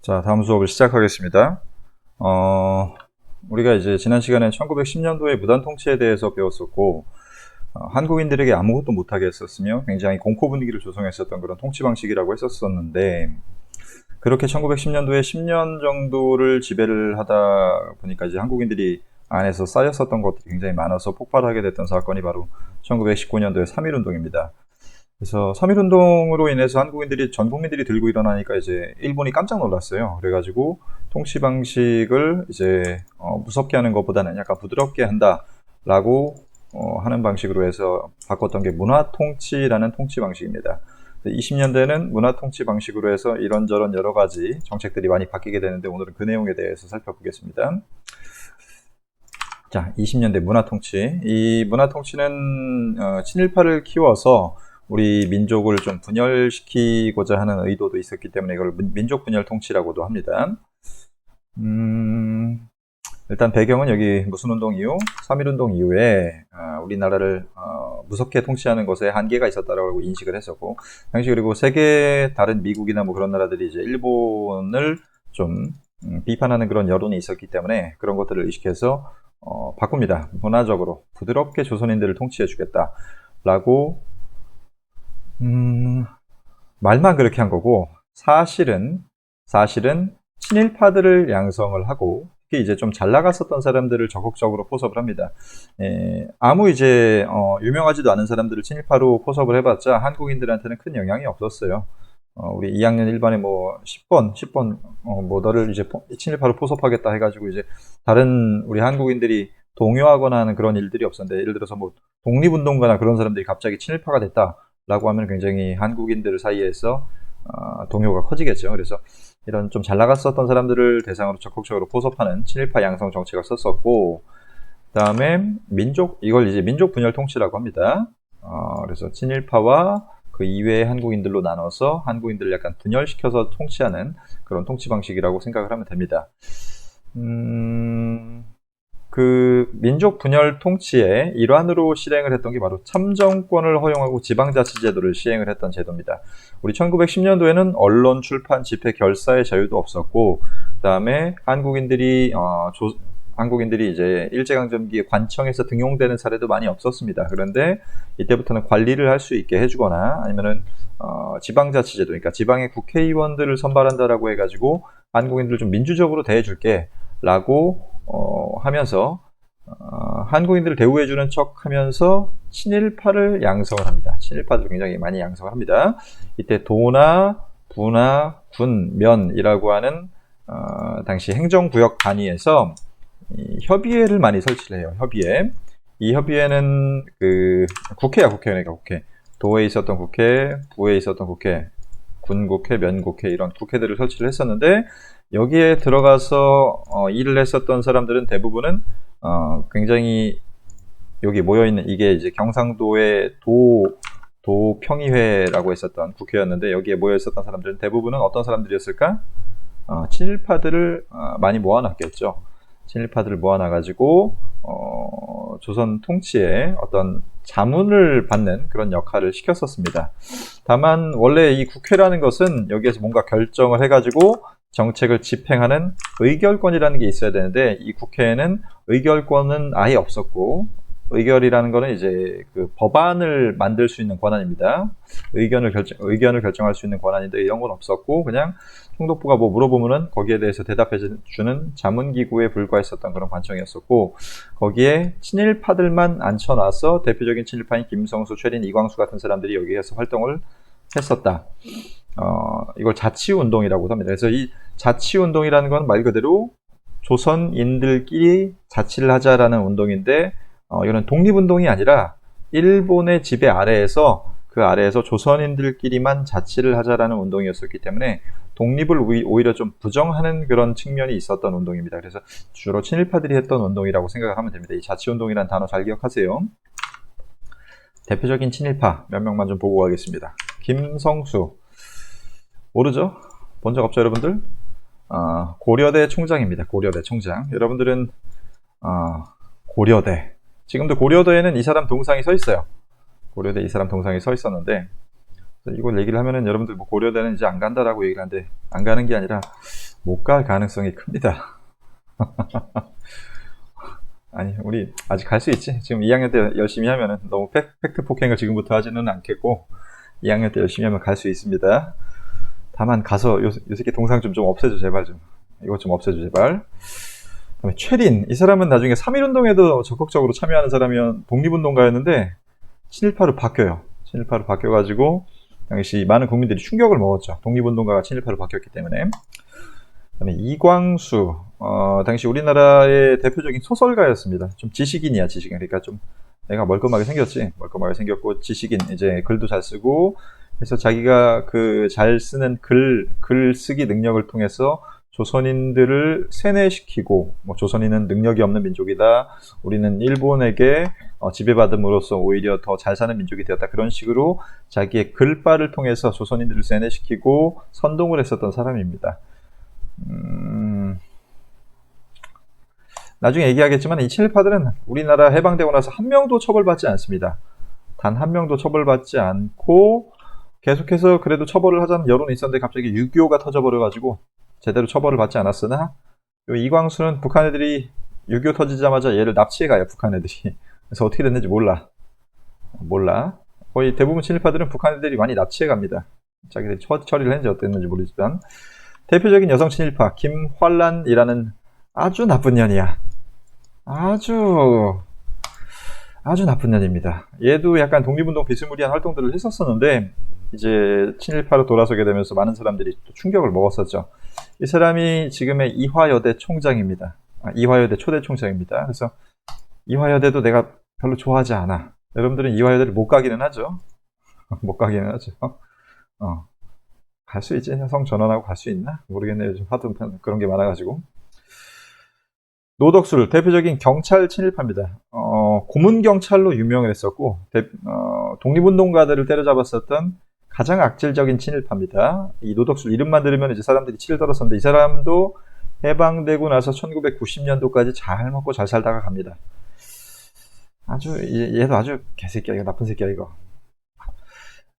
자, 다음 수업을 시작하겠습니다. 우리가 이제 지난 시간에 1910년도의 무단 통치에 대해서 배웠었고, 한국인들에게 아무것도 못하게 했었으며 굉장히 공포 분위기를 조성했었던 그런 통치 방식이라고 했었었는데, 그렇게 1910년도에 10년 정도를 지배를 하다 보니까 이제 한국인들이 안에서 쌓였었던 것들이 굉장히 많아서 폭발하게 됐던 사건이 바로 1919년도의 3.1운동입니다. 그래서 3.1운동으로 인해서 한국인들이 전 국민들이 들고 일어나니까 이제 일본이 깜짝 놀랐어요. 그래가지고 통치 방식을 이제 무섭게 하는 것보다는 약간 부드럽게 한다라고 하는 방식으로 해서 바꿨던 게 문화 통치라는 통치 방식입니다. 20년대는 문화 통치 방식으로 해서 이런저런 여러 가지 정책들이 많이 바뀌게 되는데 오늘은 그 내용에 대해서 살펴보겠습니다. 자, 20년대 문화 통치. 이 문화 통치는 친일파를 키워서 우리 민족을 좀 분열시키고자 하는 의도도 있었기 때문에 이걸 민족 분열 통치라고도 합니다. 일단 배경은 여기 무슨 운동 이후? 3.1운동 이후에 우리나라를 무섭게 통치하는 것에 한계가 있었다라고 인식을 했었고, 당시 그리고 세계 다른 미국이나 뭐 그런 나라들이 이제 일본을 좀 비판하는 그런 여론이 있었기 때문에 그런 것들을 의식해서 바꿉니다. 문화적으로 부드럽게 조선인들을 통치해 주겠다라고 말만 그렇게 한 거고 사실은 친일파들을 양성을 하고 특히 이제 좀 잘 나갔었던 사람들을 적극적으로 포섭을 합니다. 아무 이제 유명하지도 않은 사람들을 친일파로 포섭을 해봤자 한국인들한테는 큰 영향이 없었어요. 우리 2학년 1반에 뭐 10번 뭐 너를 이제 친일파로 포섭하겠다 해가지고 이제 다른 우리 한국인들이 동요하거나 하는 그런 일들이 없었는데, 예를 들어서 뭐 독립운동가나 그런 사람들이 갑자기 친일파가 됐다라고 하면 굉장히 한국인들 사이에서 동요가 커지겠죠. 그래서 이런 좀 잘 나갔었던 사람들을 대상으로 적극적으로 포섭하는 친일파 양성 정책을 썼었고, 그 다음에 이걸 이제 민족 분열 통치라고 합니다. 그래서 친일파와 그 이외의 한국인들로 나눠서 한국인들을 약간 분열시켜서 통치하는 그런 통치 방식이라고 생각을 하면 됩니다. 그 민족 분열 통치의 일환으로 실행을 했던 게 바로 참정권을 허용하고 지방자치제도를 시행을 했던 제도입니다. 우리 1910년도에는 언론, 출판, 집회, 결사의 자유도 없었고, 그 다음에 한국인들이 이제 일제강점기에 관청에서 등용되는 사례도 많이 없었습니다. 그런데 이때부터는 관리를 할 수 있게 해주거나 아니면은 지방자치제도, 그러니까 지방의 국회의원들을 선발한다라고 해가지고 한국인들을 좀 민주적으로 대해줄게라고 하면서 한국인들을 대우해주는 척하면서 친일파를 양성을 합니다. 친일파들을 굉장히 많이 양성을 합니다. 이때 도나, 부나, 군, 면이라고 하는 당시 행정구역 단위에서 협의회를 많이 설치를 해요. 협의회. 이 협의회는 그 국회니까 국회. 도에 있었던 국회, 부에 있었던 국회, 군국회, 면국회 이런 국회들을 설치를 했었는데, 여기에 들어가서 일을 했었던 사람들은 대부분은 굉장히 여기 모여있는 이게 이제 경상도의 도평의회라고 했었던 국회였는데, 여기에 모여있었던 사람들은 대부분은 어떤 사람들이었을까? 친일파들을 많이 모아놨겠죠. 친일파들을 모아놔가지고 조선 통치에 어떤 자문을 받는 그런 역할을 시켰었습니다. 다만 원래 이 국회라는 것은 여기에서 뭔가 결정을 해가지고 정책을 집행하는 의결권이라는 게 있어야 되는데, 이 국회에는 의결권은 아예 없었고, 의결이라는 거는 이제 그 법안을 만들 수 있는 권한입니다. 의견을 결정할 수 있는 권한인데 이런 건 없었고, 그냥 총독부가 뭐 물어보면은 거기에 대해서 대답해 주는 자문기구에 불과했었던 그런 관청이었었고, 거기에 친일파들만 앉혀놔서 대표적인 친일파인 김성수, 최린, 이광수 같은 사람들이 여기에서 활동을 했었다. 이걸 자치운동이라고 합니다. 그래서 이 자치운동이라는 건 말 그대로 조선인들끼리 자치를 하자라는 운동인데, 이거는 독립운동이 아니라 일본의 지배 아래에서 그 아래에서 조선인들끼리만 자치를 하자라는 운동이었었기 때문에 독립을 오히려 좀 부정하는 그런 측면이 있었던 운동입니다. 그래서 주로 친일파들이 했던 운동이라고 생각을 하면 됩니다. 이 자치운동이라는 단어 잘 기억하세요. 대표적인 친일파 몇 명만 좀 보고 가겠습니다. 김성수 모르죠? 본 적 없죠, 여러분들? 고려대 총장입니다. 고려대 총장. 여러분들은 고려대, 지금도 고려대에는 이 사람 동상이 서 있어요. 고려대 이 사람 동상이 서 있었는데, 이걸 얘기를 하면은 여러분들 뭐 고려대는 이제 안 간다라고 얘기를 하는데, 안 가는 게 아니라 못 갈 가능성이 큽니다. 아니, 우리 아직 갈 수 있지. 지금 2학년 때 열심히 하면은 너무 팩트 폭행을 지금부터 하지는 않겠고, 2학년 때 열심히 하면 갈 수 있습니다. 다만 가서 요 새끼 동상 좀 없애줘, 제발 좀. 이거 좀 없애줘, 제발. 그다음에 최린. 이 사람은 나중에 3.1운동에도 적극적으로 참여하는 사람이면 독립운동가였는데, 친일파로 바뀌어요. 친일파로 바뀌어가지고, 당시 많은 국민들이 충격을 먹었죠. 독립운동가가 친일파로 바뀌었기 때문에. 그다음에 이광수. 당시 우리나라의 대표적인 소설가였습니다. 좀 지식인이야, 지식인. 그러니까 좀 내가 멀끔하게 생겼지. 멀끔하게 생겼고, 지식인. 이제 글도 잘 쓰고, 그래서 자기가 그 잘 쓰는 글쓰기 능력을 통해서 조선인들을 세뇌시키고, 뭐 조선인은 능력이 없는 민족이다. 우리는 일본에게 지배받음으로써 오히려 더 잘 사는 민족이 되었다. 그런 식으로 자기의 글발을 통해서 조선인들을 세뇌시키고 선동을 했었던 사람입니다. 나중에 얘기하겠지만 이 친일파들은 우리나라 해방되고 나서 한 명도 처벌받지 않습니다. 단 한 명도 처벌받지 않고 계속해서 그래도 처벌을 하자는 여론이 있었는데 갑자기 6.25가 터져버려가지고 제대로 처벌을 받지 않았으나 이광수는 북한 애들이 6.25 터지자마자 얘를 납치해가요. 북한 애들이. 그래서 어떻게 됐는지 몰라. 거의 대부분 친일파들은 북한 애들이 많이 납치해갑니다. 자기들이 처리를 했는지 어땠는지 모르지만 대표적인 여성 친일파 김환란이라는 아주 나쁜 년이야. 아주 나쁜 년입니다. 얘도 약간 독립운동 비스무리한 활동들을 했었었는데 이제 친일파로 돌아서게 되면서 많은 사람들이 또 충격을 먹었었죠. 이 사람이 지금의 이화여대 총장입니다. 이화여대 초대 총장입니다. 그래서 이화여대도 내가 별로 좋아하지 않아. 여러분들은 이화여대를 못 가기는 하죠. 못 가기는 하죠. 갈 수 있지. 성전환하고 갈 수 있나? 모르겠네요. 요즘 하도 그런 게 많아가지고. 노덕술, 대표적인 경찰 친일파입니다. 고문경찰로 유명을 했었고, 독립운동가들을 때려잡았었던 가장 악질적인 친일파입니다. 이 노덕술 이름만 들으면 이제 사람들이 치를 떨었었는데, 이 사람도 해방되고 나서 1990년도까지 잘 먹고 잘 살다가 갑니다. 얘도 아주 개새끼야, 이거 나쁜 새끼야, 이거.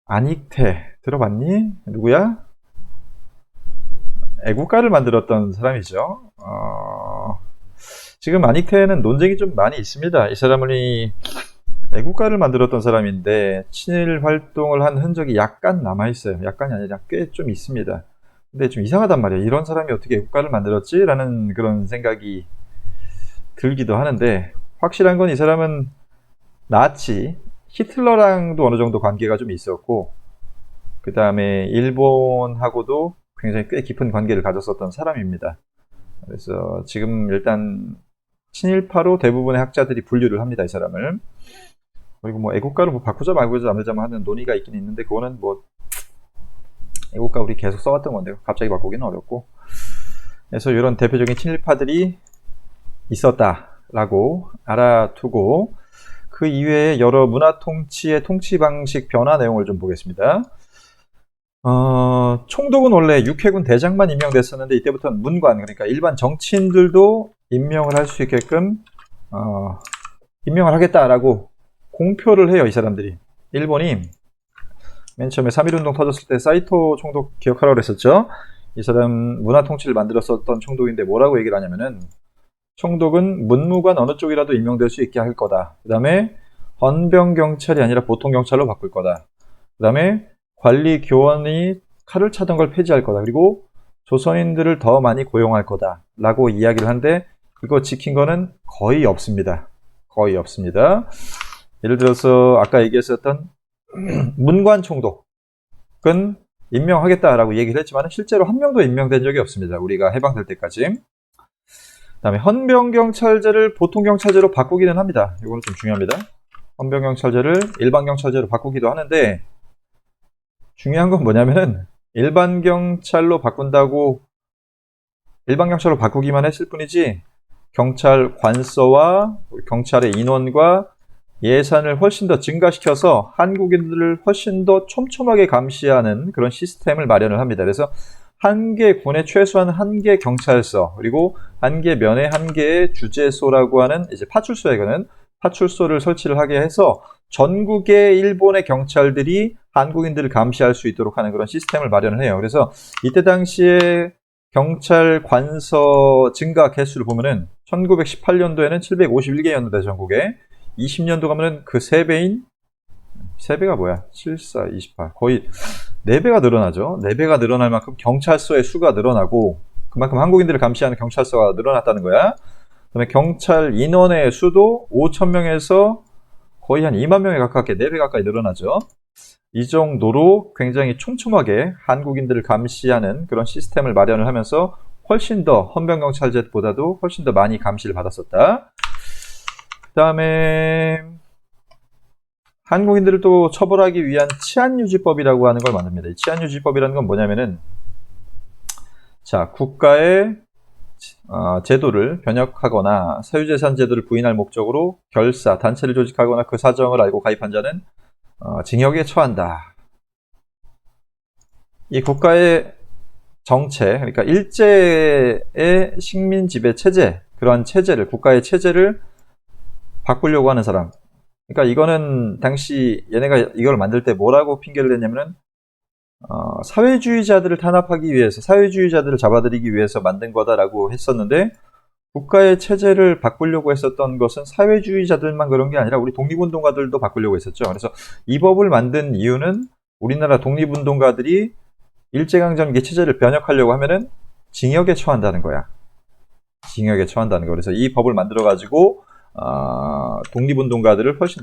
안익태, 들어봤니? 누구야? 애국가를 만들었던 사람이죠. 지금 안익태는 논쟁이 좀 많이 있습니다. 이 사람이 애국가를 만들었던 사람인데 친일 활동을 한 흔적이 약간 남아있어요. 약간이 아니라 꽤 좀 있습니다. 근데 좀 이상하단 말이에요. 이런 사람이 어떻게 애국가를 만들었지? 라는 그런 생각이 들기도 하는데 확실한 건 이 사람은 나치, 히틀러랑도 어느 정도 관계가 좀 있었고 그 다음에 일본하고도 굉장히 꽤 깊은 관계를 가졌었던 사람입니다. 그래서 지금 일단 친일파로 대부분의 학자들이 분류를 합니다. 이 사람을. 그리고 뭐 애국가를 뭐 바꾸자 말고자 하는 논의가 있긴 있는데 그거는 뭐 애국가 우리 계속 써왔던 건데 갑자기 바꾸기는 어렵고 그래서 이런 대표적인 친일파들이 있었다라고 알아두고 그 이외에 여러 문화 통치의 통치 방식 변화 내용을 좀 보겠습니다. 총독은 원래 육해군 대장만 임명됐었는데 이때부터는 문관, 그러니까 일반 정치인들도 임명을 할 수 있게끔 임명을 하겠다라고 공표를 해요. 이 사람들이. 일본이 맨 처음에 3.1운동 터졌을 때 사이토 총독 기억하라고 그랬었죠. 이 사람 문화 통치를 만들었었던 총독인데 뭐라고 얘기를 하냐면은 총독은 문무관 어느 쪽이라도 임명될 수 있게 할 거다. 그 다음에 헌병경찰이 아니라 보통경찰로 바꿀 거다. 그 다음에 관리 교원이 칼을 차던 걸 폐지할 거다. 그리고 조선인들을 더 많이 고용할 거다. 라고 이야기를 한데 그거 지킨 거는 거의 없습니다. 거의 없습니다. 예를 들어서 아까 얘기했었던 문관 총독은 임명하겠다라고 얘기를 했지만 실제로 한 명도 임명된 적이 없습니다. 우리가 해방될 때까지. 그 다음에 헌병경찰제를 보통경찰제로 바꾸기는 합니다. 이거는 좀 중요합니다. 헌병경찰제를 일반경찰제로 바꾸기도 하는데 중요한 건 뭐냐면은 일반경찰로 바꾸기만 했을 뿐이지 경찰 관서와 경찰의 인원과 예산을 훨씬 더 증가시켜서 한국인들을 훨씬 더 촘촘하게 감시하는 그런 시스템을 마련을 합니다. 그래서 한 개 군에 최소한 한 개 경찰서 그리고 한 개 면에 한 개의 주재소라고 하는 이제 파출소에는 파출소를 설치를 하게 해서 전국의 일본의 경찰들이 한국인들을 감시할 수 있도록 하는 그런 시스템을 마련을 해요. 그래서 이때 당시에 경찰 관서 증가 개수를 보면은 1918년도에는 751개였는데 전국에 20년도 가면은 그 3배인 3배가 뭐야? 7, 4, 28 거의 4배가 늘어나죠. 4배가 늘어날 만큼 경찰서의 수가 늘어나고 그만큼 한국인들을 감시하는 경찰서가 늘어났다는 거야. 그다음에 경찰 인원의 수도 5,000명에서 거의 한 2만 명에 가깝게 4배 가까이 늘어나죠. 이 정도로 굉장히 촘촘하게 한국인들을 감시하는 그런 시스템을 마련을 하면서 훨씬 더 헌병경찰제보다도 훨씬 더 많이 감시를 받았었다. 그 다음에 한국인들을 또 처벌하기 위한 치안유지법이라고 하는 걸 만듭니다. 이 치안유지법이라는 건 뭐냐면은 자, 국가의 제도를 변혁하거나 사유재산 제도를 부인할 목적으로 결사, 단체를 조직하거나 그 사정을 알고 가입한 자는 징역에 처한다. 이 국가의 정체, 그러니까 일제의 식민 지배 체제, 그러한 체제를, 국가의 체제를 바꾸려고 하는 사람. 그러니까 이거는 당시 얘네가 이걸 만들 때 뭐라고 핑계를 댔냐면은 사회주의자들을 탄압하기 위해서, 사회주의자들을 잡아들이기 위해서 만든 거다라고 했었는데 국가의 체제를 바꾸려고 했었던 것은 사회주의자들만 그런 게 아니라 우리 독립운동가들도 바꾸려고 했었죠. 그래서 이 법을 만든 이유는 우리나라 독립운동가들이 일제강점기 체제를 변혁하려고 하면은 징역에 처한다는 거야. 징역에 처한다는 거. 그래서 이 법을 만들어 가지고 독립운동가들을 훨씬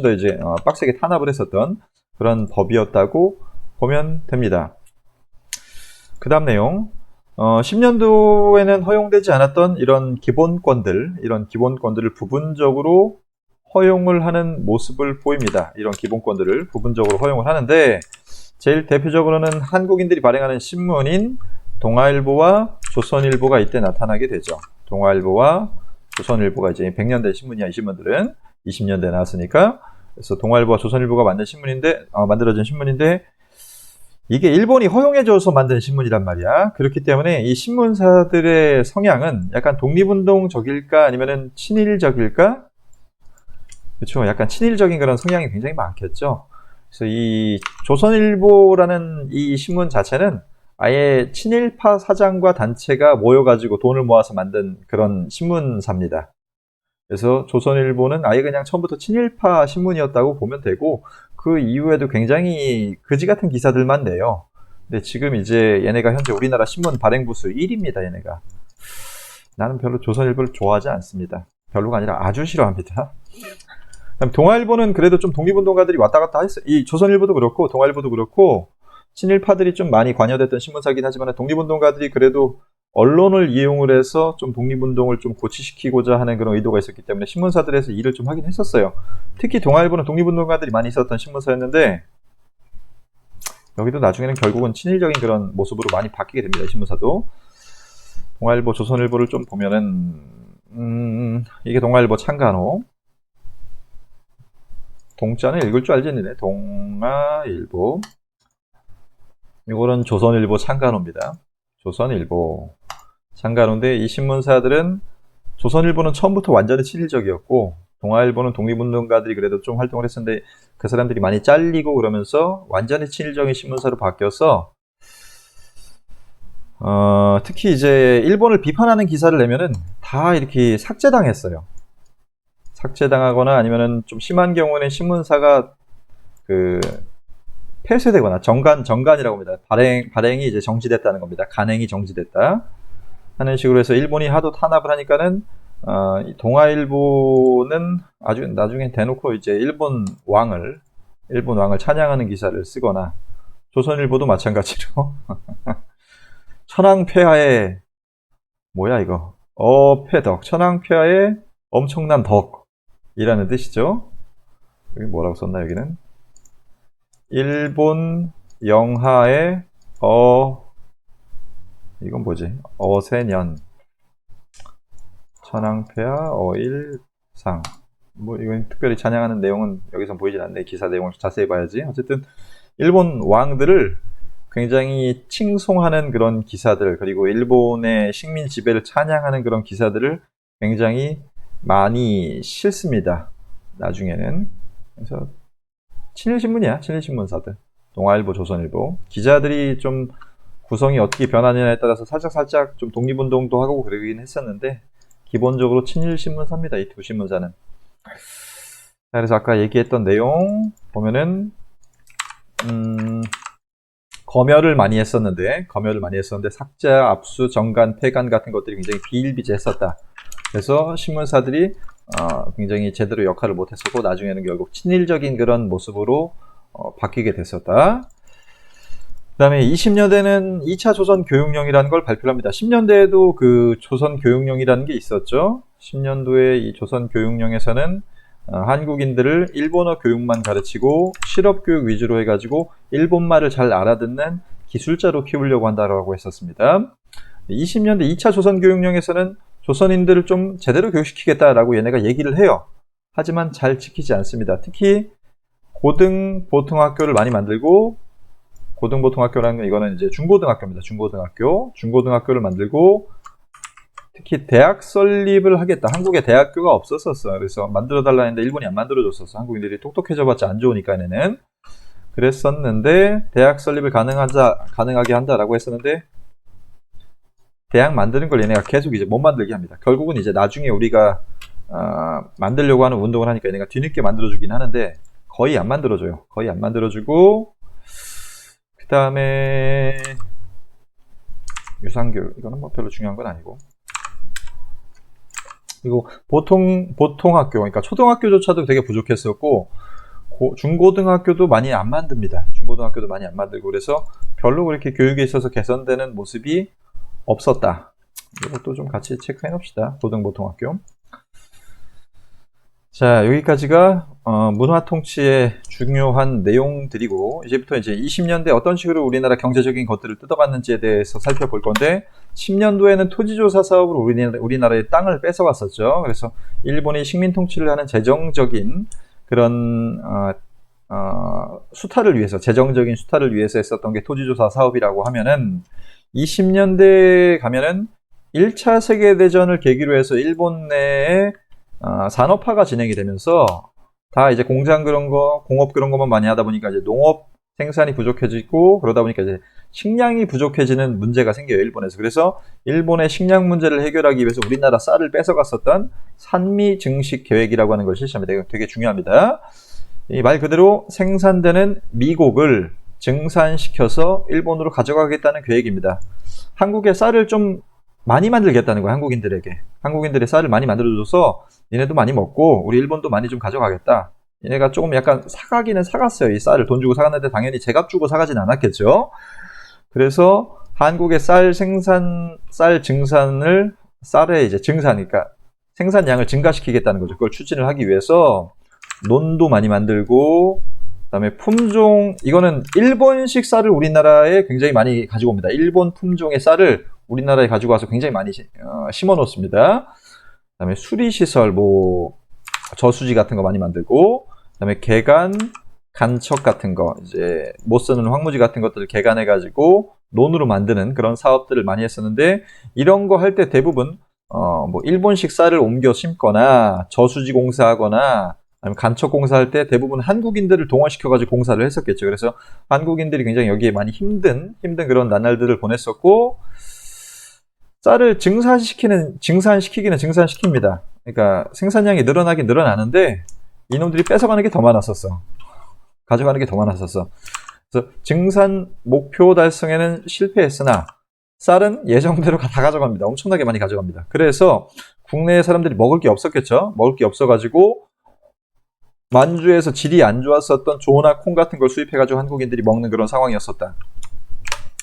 더 이제 빡세게 탄압을 했었던 그런 법이었다고 보면 됩니다. 그 다음 내용. 10년도에는 허용되지 않았던 이런 기본권들을 부분적으로 허용을 하는 모습을 보입니다. 이런 기본권들을 부분적으로 허용을 하는데 제일 대표적으로는 한국인들이 발행하는 신문인 동아일보와 조선일보가 이때 나타나게 되죠. 동아일보와 조선일보가 이제 100년 된 신문이야. 이 신문들은 20년대에 나왔으니까. 그래서 동아일보와 조선일보가 만들어진 신문인데 이게 일본이 허용해줘서 만든 신문이란 말이야. 그렇기 때문에 이 신문사들의 성향은 약간 독립운동적일까 아니면은 친일적일까? 그렇죠. 약간 친일적인 그런 성향이 굉장히 많겠죠. 그래서 이 조선일보라는 이 신문 자체는 아예 친일파 사장과 단체가 모여가지고 돈을 모아서 만든 그런 신문사입니다. 그래서 조선일보는 아예 그냥 처음부터 친일파 신문이었다고 보면 되고 그 이후에도 굉장히 그지 같은 기사들만 내요. 근데 지금 이제 얘네가 현재 우리나라 신문 발행 부수 1위입니다. 얘네가. 나는 별로 조선일보를 좋아하지 않습니다. 별로가 아니라 아주 싫어합니다. 동아일보는 그래도 좀 독립운동가들이 왔다 갔다 했어요. 이 조선일보도 그렇고 동아일보도 그렇고 친일파들이 좀 많이 관여됐던 신문사긴 하지만 독립운동가들이 그래도 언론을 이용을 해서 좀 독립운동을 좀 고취시키고자 하는 그런 의도가 있었기 때문에 신문사들에서 일을 좀 하긴 했었어요. 특히 동아일보는 독립운동가들이 많이 있었던 신문사였는데 여기도 나중에는 결국은 친일적인 그런 모습으로 많이 바뀌게 됩니다. 신문사도. 동아일보, 조선일보를 좀 보면은 이게 동아일보 창간호. 동자는 읽을 줄 알겠네. 동아일보. 이거는 조선일보 창간호입니다. 조선일보 창간호인데 이 신문사들은 조선일보는 처음부터 완전히 친일적이었고 동아일보는 독립운동가들이 그래도 좀 활동을 했었는데 그 사람들이 많이 잘리고 그러면서 완전히 친일적인 신문사로 바뀌어서 특히 이제 일본을 비판하는 기사를 내면은 다 이렇게 삭제당했어요. 삭제당하거나 아니면은 좀 심한 경우에는 신문사가 폐쇄되거나 정간이라고 합니다. 발행이 이제 정지됐다는 겁니다. 간행이 정지됐다 하는 식으로 해서 일본이 하도 탄압을 하니까는 동아일보는 아주 나중에 대놓고 이제 일본 왕을 찬양하는 기사를 쓰거나 조선일보도 마찬가지로 천황폐하의 뭐야 이거 어폐덕 천황폐하의 엄청난 덕이라는 뜻이죠. 여기 뭐라고 썼나 여기는 일본 영하의 이건 뭐지? 어세년 천황폐하 어일상 뭐 이건 특별히 찬양하는 내용은 여기서 보이진 않네. 기사 내용을 자세히 봐야지. 어쨌든 일본 왕들을 굉장히 칭송하는 그런 기사들 그리고 일본의 식민 지배를 찬양하는 그런 기사들을 굉장히 많이 실습니다. 나중에는. 그래서 친일신문이야. 친일신문사들. 동아일보, 조선일보. 기자들이 좀 구성이 어떻게 변하느냐에 따라서 살짝 좀 독립운동도 하고 그러긴 했었는데 기본적으로 친일 신문사입니다. 이 두 신문사는. 자, 그래서 아까 얘기했던 내용 보면은 검열을 많이 했었는데 삭제, 압수, 정간, 폐간 같은 것들이 굉장히 비일비재했었다. 그래서 신문사들이 굉장히 제대로 역할을 못했었고 나중에는 결국 친일적인 그런 모습으로 바뀌게 됐었다. 그 다음에 20년대는 2차 조선교육령이라는 걸 발표합니다. 10년대에도 그 조선교육령이라는 게 있었죠. 10년도에 이 조선교육령에서는 한국인들을 일본어 교육만 가르치고 실업교육 위주로 해가지고 일본말을 잘 알아듣는 기술자로 키우려고 한다고 했었습니다. 20년대 2차 조선교육령에서는 조선인들을 좀 제대로 교육시키겠다라고 얘네가 얘기를 해요. 하지만 잘 지키지 않습니다. 특히 고등보통학교를 많이 만들고, 고등보통학교라는 건 이거는 이제 중고등학교입니다. 중고등학교를 만들고 특히 대학 설립을 하겠다. 한국에 대학교가 없었었어. 그래서 만들어달라 했는데 일본이 안 만들어줬었어. 한국인들이 똑똑해져봤자 안 좋으니까 얘네는. 그랬었는데 대학 설립을 가능하게 한다라고 했었는데 대학 만드는 걸 얘네가 계속 이제 못 만들게 합니다. 결국은 이제 나중에 우리가 만들려고 하는 운동을 하니까 얘네가 뒤늦게 만들어주긴 하는데 거의 안 만들어줘요. 거의 안 만들어주고 그 다음에 유상교육 이거는 뭐 별로 중요한 건 아니고 그리고 보통학교 그러니까 초등학교조차도 되게 부족했었고 중고등학교도 많이 안 만듭니다. 중고등학교도 많이 안 만들고 그래서 별로 그렇게 교육에 있어서 개선되는 모습이 없었다. 이것도 좀 같이 체크해 놉시다. 고등보통학교. 자, 여기까지가 문화통치의 중요한 내용들이고 이제부터 이제 20년대 어떤 식으로 우리나라 경제적인 것들을 뜯어갔는지에 대해서 살펴볼 건데 10년도에는 토지조사 사업으로 우리나라의 땅을 뺏어갔었죠. 그래서 일본이 식민통치를 하는 재정적인 그런 재정적인 수탈을 위해서 했었던 게 토지조사 사업이라고 하면은 20년대에 가면은 1차 세계대전을 계기로 해서 일본 내에 산업화가 진행이 되면서 다 이제 공장 그런 거, 공업 그런 것만 많이 하다 보니까 이제 농업 생산이 부족해지고 그러다 보니까 이제 식량이 부족해지는 문제가 생겨요, 일본에서. 그래서 일본의 식량 문제를 해결하기 위해서 우리나라 쌀을 뺏어갔었던 산미 증식 계획이라고 하는 걸 실시합니다. 이거 되게 중요합니다. 이 말 그대로 생산되는 미곡을 증산시켜서 일본으로 가져가겠다는 계획입니다. 한국에 쌀을 좀 많이 만들겠다는 거야, 한국인들의 쌀을 많이 만들어줘서 얘네도 많이 먹고 우리 일본도 많이 좀 가져가겠다. 얘네가 조금 약간 사가기는 사갔어요. 이 쌀을 돈 주고 사갔는데 당연히 제값 주고 사가진 않았겠죠. 그래서 한국의 쌀의 이제 그러니까 생산량을 증가시키겠다는 거죠. 그걸 추진을 하기 위해서 논도 많이 만들고 그다음에 품종, 이거는 일본식 쌀을 우리나라에 굉장히 많이 가지고 옵니다. 일본 품종의 쌀을 우리나라에 가지고 와서 굉장히 많이 심어 놓습니다. 그다음에 수리시설, 저수지 같은 거 많이 만들고, 그다음에 개간, 간척 같은 거, 이제 못 쓰는 황무지 같은 것들을 개간해가지고 논으로 만드는 그런 사업들을 많이 했었는데, 이런 거 할 때 대부분 일본식 쌀을 옮겨 심거나 저수지 공사하거나 아니면 간척 공사할 때 대부분 한국인들을 동원시켜가지고 공사를 했었겠죠. 그래서 한국인들이 굉장히 여기에 많이 힘든 그런 나날들을 보냈었고, 쌀을 증산시키기는 증산시킵니다. 그러니까 생산량이 늘어나긴 늘어나는데 이놈들이 뺏어가는 게 더 많았었어. 가져가는 게 더 많았었어. 그래서 증산 목표 달성에는 실패했으나 쌀은 예정대로 다 가져갑니다. 엄청나게 많이 가져갑니다. 그래서 국내 사람들이 먹을 게 없었겠죠. 먹을 게 없어가지고 만주에서 질이 안 좋았었던 조나 콩 같은 걸 수입해가지고 한국인들이 먹는 그런 상황이었었다.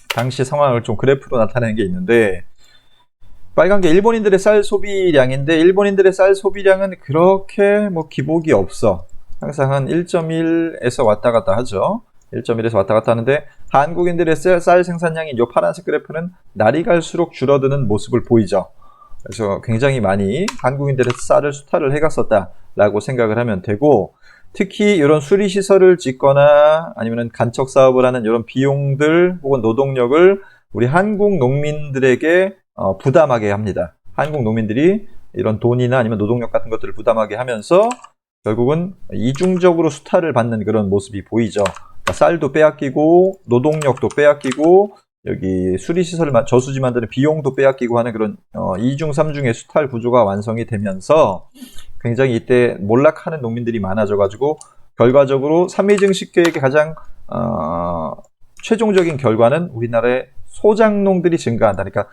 당시 상황을 좀 그래프로 나타내는 게 있는데, 빨간 게 일본인들의 쌀 소비량인데 일본인들의 쌀 소비량은 그렇게 기복이 없어. 항상 한 1.1에서 왔다 갔다 하죠. 1.1에서 왔다 갔다 하는데 한국인들의 쌀 생산량이 이 파란색 그래프는 날이 갈수록 줄어드는 모습을 보이죠. 그래서 굉장히 많이 한국인들의 쌀을 수탈을 해갔었다라고 생각을 하면 되고, 특히 이런 수리시설을 짓거나 아니면 간척 사업을 하는 이런 비용들 혹은 노동력을 우리 한국 농민들에게 부담하게 합니다. 한국 농민들이 이런 돈이나 아니면 노동력 같은 것들을 부담하게 하면서 결국은 이중적으로 수탈을 받는 그런 모습이 보이죠. 그러니까 쌀도 빼앗기고 노동력도 빼앗기고 여기 수리시설, 저수지 만드는 비용도 빼앗기고 하는 그런 2중, 3중의 수탈 구조가 완성이 되면서 굉장히 이때 몰락하는 농민들이 많아져가지고 결과적으로 삼미증식 계획의 가장 최종적인 결과는 우리나라의 소작농들이 증가한다. 그러니까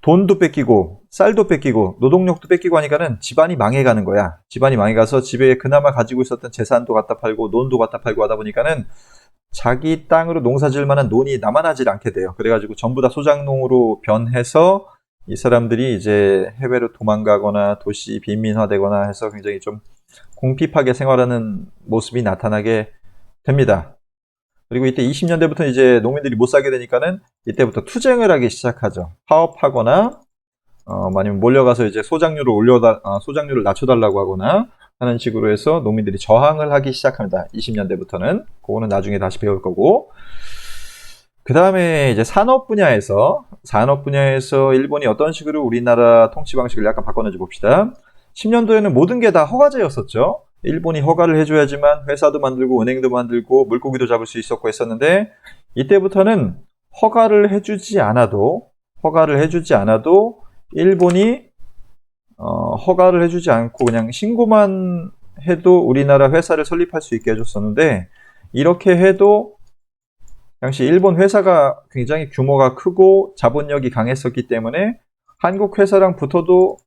돈도 뺏기고 쌀도 뺏기고 노동력도 뺏기고 하니까는 집안이 망해가는 거야. 집안이 망해가서 집에 그나마 가지고 있었던 재산도 갖다 팔고 논도 갖다 팔고 하다 보니까는 자기 땅으로 농사 지을 만한 논이 남아나질 않게 돼요. 그래가지고 전부 다 소작농으로 변해서 이 사람들이 이제 해외로 도망가거나 도시 빈민화되거나 해서 굉장히 좀 궁핍하게 생활하는 모습이 나타나게 됩니다. 그리고 이때 20년대부터 이제 농민들이 못 살게 되니까는 이때부터 투쟁을 하기 시작하죠. 파업하거나 아니면 몰려가서 이제 소작률을 낮춰달라고 하거나 하는 식으로 해서 농민들이 저항을 하기 시작합니다. 20년대부터는. 그거는 나중에 다시 배울 거고. 그 다음에 이제 산업 분야에서 일본이 어떤 식으로 우리나라 통치 방식을 약간 바꿔는지 봅시다. 10년도에는 모든 게 다 허가제였었죠. 일본이 허가를 해줘야지만 회사도 만들고 은행도 만들고 물고기도 잡을 수 있었고 했었는데, 이때부터는 허가를 해주지 않아도 일본이 허가를 해주지 않고 그냥 신고만 해도 우리나라 회사를 설립할 수 있게 해줬었는데, 이렇게 해도 당시 일본 회사가 굉장히 규모가 크고 자본력이 강했었기 때문에 한국 회사랑 붙어도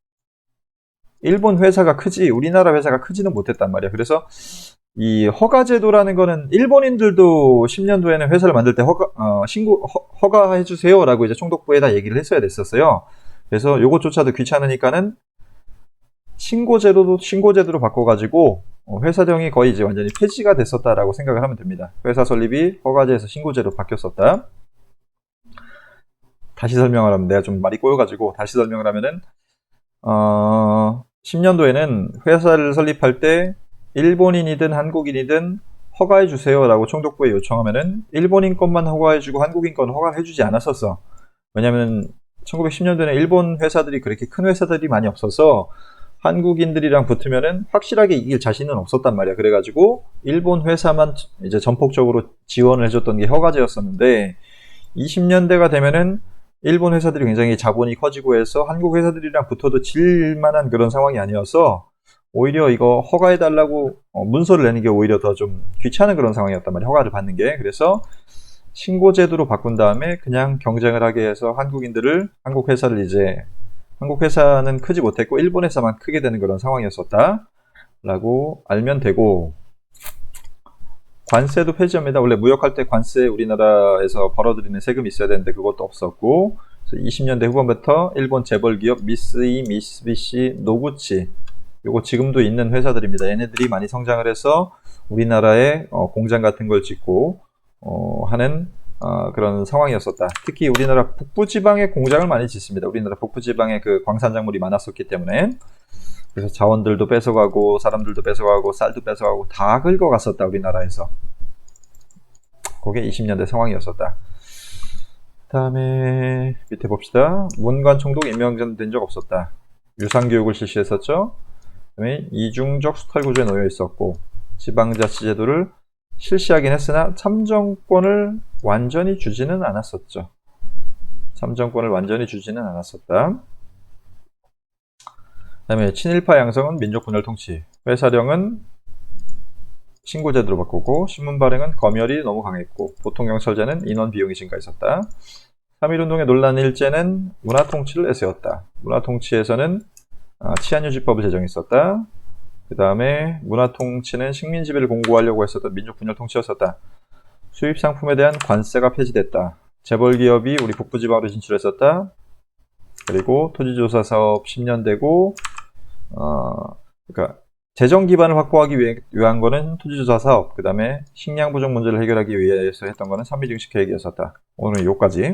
일본 회사가 크지 우리나라 회사가 크지는 못했단 말이야. 그래서 이 허가제도라는 거는 일본인들도 10년도에는 회사를 만들 때 허가해주세요 라고 이제 총독부에다 얘기를 했어야 됐었어요. 그래서 요것조차도 귀찮으니까는 신고제도로 바꿔가지고 회사령이 거의 이제 완전히 폐지가 됐었다라고 생각을 하면 됩니다. 회사 설립이 허가제에서 신고제로 바뀌었었다. 다시 설명을 하면 내가 좀 말이 꼬여가지고 다시 설명을 하면은 10년도에는 회사를 설립할 때 일본인이든 한국인이든 허가해 주세요 라고 총독부에 요청하면은 일본인 것만 허가해주고 한국인 건 허가를 해주지 않았었어. 왜냐면 1910년도에는 일본 회사들이 그렇게 큰 회사들이 많이 없어서 한국인들이랑 붙으면은 확실하게 이길 자신은 없었단 말이야. 그래가지고 일본 회사만 이제 전폭적으로 지원을 해줬던 게 허가제였었는데, 20년대가 되면은 일본 회사들이 굉장히 자본이 커지고 해서 한국 회사들이랑 붙어도 질만한 그런 상황이 아니어서 오히려 이거 허가해달라고 문서를 내는 게 오히려 더 좀 귀찮은 그런 상황이었단 말이야. 허가를 받는 게. 그래서 신고제도로 바꾼 다음에 그냥 경쟁을 하게 해서 한국 회사는 크지 못했고 일본 회사만 크게 되는 그런 상황이었었다 라고 알면 되고, 관세도 폐지합니다. 원래 무역할 때 관세 우리나라에서 벌어들이는 세금이 있어야 되는데 그것도 없었고, 그래서 20년대 후반부터 일본 재벌기업 미쓰이, 미쓰비시, 노구치, 요거 지금도 있는 회사들입니다. 얘네들이 많이 성장을 해서 우리나라에 공장 같은 걸 짓고 하는 그런 상황이었었다. 특히 우리나라 북부지방에 공장을 많이 짓습니다. 우리나라 북부지방에 그 광산작물이 많았었기 때문에. 그래서 자원들도 뺏어가고 사람들도 뺏어가고 쌀도 뺏어가고 다 긁어갔었다 우리나라에서. 그게 20년대 상황이었었다. 그 다음에 밑에 봅시다. 문관총독 임명된 적 없었다. 유상교육을 실시했었죠. 그 다음에 이중적 수탈구조에 놓여 있었고, 지방자치제도를 실시하긴 했으나 참정권을 완전히 주지는 않았었죠. 그 다음에 친일파 양성은 민족분열 통치, 회사령은 신고제도로 바꾸고, 신문 발행은 검열이 너무 강했고, 보통경찰제는 인원 비용이 증가했었다. 3.1운동의 논란 일제는 문화통치를 내세웠다. 문화통치에서는 치안유지법을 제정했었다. 그 다음에 문화통치는 식민지배를 공고하려고 했었던 민족분열 통치였었다. 수입상품에 대한 관세가 폐지됐다. 재벌기업이 우리 북부지방으로 진출했었다. 그리고 토지조사 사업 10년대고, 그러니까 재정 기반을 확보하기 위한 거는 토지조사 사업, 그 다음에 식량 부족 문제를 해결하기 위해서 했던 거는 삼미증식 계획이었었다. 오늘 요까지.